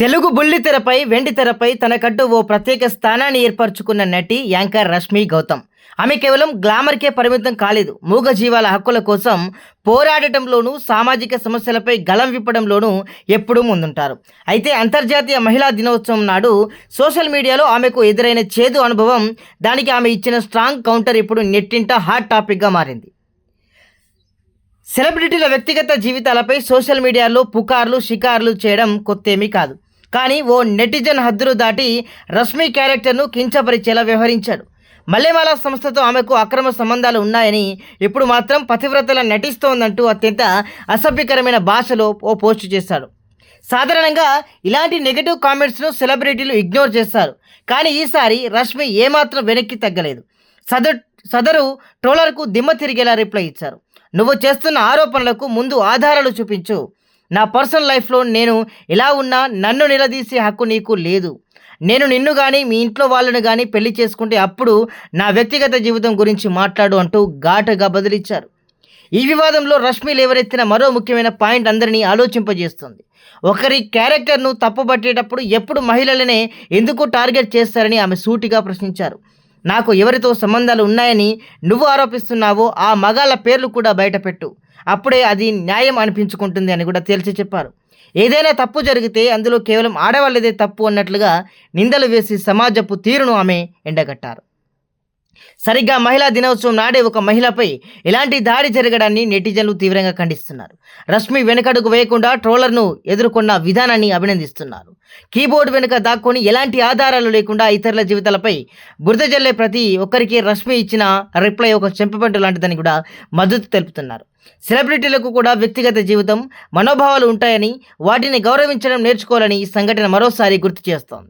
తెలుగు బుల్లితెరపై, వెండితెరపై తనకంటూ ఓ ప్రత్యేక స్థానాన్ని ఏర్పరచుకున్న నటి యాంకర్ రష్మి గౌతమ్. ఆమె కేవలం గ్లామర్‌కే పరిమితం కాలేదు. మూగజీవాల హక్కుల కోసం పోరాడటంలోనూ, సామాజిక సమస్యలపై గళం విప్పడంలోనూ ఎప్పుడూ ముందుంటారు. అయితే అంతర్జాతీయ మహిళా దినోత్సవం నాడు సోషల్ మీడియాలో ఆమెకు ఎదురైన చేదు అనుభవం, దానికి ఆమె ఇచ్చిన స్ట్రాంగ్ కౌంటర్ ఇప్పుడు నెట్టింట హాట్ టాపిక్‌గా మారింది. సెలబ్రిటీల వ్యక్తిగత జీవితాలపై సోషల్ మీడియాలో పుకార్లు, షికార్లు చేయడం కొత్తేమీ కాదు. కానీ ఓ నెటిజన్ హద్దులు దాటి రష్మి క్యారెక్టర్ను కించపరిచేలా వ్యవహరించాడు. మల్లెమాల సంస్థతో ఆమెకు అక్రమ సంబంధాలు ఉన్నాయని, ఇప్పుడు మాత్రం పతివ్రతలా నటిస్తోందంటూ అత్యంత అసభ్యకరమైన భాషలో ఓ పోస్టు చేశాడు. సాధారణంగా ఇలాంటి నెగటివ్ కామెంట్స్ను సెలబ్రిటీలు ఇగ్నోర్ చేస్తారు. కానీ ఈసారి రష్మి ఏమాత్రం వెనక్కి తగ్గలేదు. సదరు ట్రోలర్కు దిమ్మ తిరిగేలా రిప్లై ఇచ్చారు. "నువ్వు చేస్తున్న ఆరోపణలకు ముందు ఆధారాలు చూపించు. నా పర్సనల్ లైఫ్లో నేను ఎలా ఉన్నా నన్ను నిలదీసే హక్కు నీకు లేదు. నేను నిన్ను కానీ మీ ఇంట్లో వాళ్ళను కానీ పెళ్లి చేసుకుంటే అప్పుడు నా వ్యక్తిగత జీవితం గురించి మాట్లాడు" అంటూ ఘాటుగా బదులిచ్చారు. ఈ వివాదంలో రష్మి లేవనెత్తిన మరో ముఖ్యమైన పాయింట్ అందరినీ ఆలోచింపజేస్తుంది. ఒకరి క్యారెక్టర్ను తప్పుబట్టేటప్పుడు ఎప్పుడు మహిళలనే ఎందుకు టార్గెట్ చేస్తారని ఆమె సూటిగా ప్రశ్నించారు. "నాకు ఎవరితో సంబంధాలు ఉన్నాయని నువ్వు ఆరోపిస్తున్నావో ఆ మగాళ్ళ పేర్లు కూడా బయటపెట్టు. అప్పుడే అది న్యాయం అనిపించుకుంటుంది" అని కూడా తేల్చి చెప్పారు. ఏదైనా తప్పు జరిగితే అందులో కేవలం ఆడవాళ్ళదే తప్పు అన్నట్లుగా నిందలు వేసి సమాజపు తీరును ఆమె ఎండగట్టారు. సరిగ్గా మహిళా దినోత్సవం నాడే ఒక మహిళపై ఇలాంటి దాడి జరగడాన్ని నెటిజన్లు తీవ్రంగా ఖండిస్తున్నారు. రష్మి వెనకడుగు వేయకుండా ట్రోలర్ను ఎదుర్కొన్న విధానాన్ని అభినందిస్తున్నారు. కీబోర్డ్ వెనుక దాక్కొని ఎలాంటి ఆధారాలు లేకుండా ఇతరుల జీవితాలపై బురద జల్లే ప్రతి ఒక్కరికి రష్మి ఇచ్చిన రిప్లై ఒక చెంపపెట్టు లాంటిదని కూడా మద్దతు తెలుపుతున్నారు. సెలబ్రిటీలకు కూడా వ్యక్తిగత జీవితం, మనోభావాలు ఉంటాయని, వాటిని గౌరవించడం నేర్చుకోవాలని ఈ సంఘటన మరోసారి గుర్తు చేస్తోంది.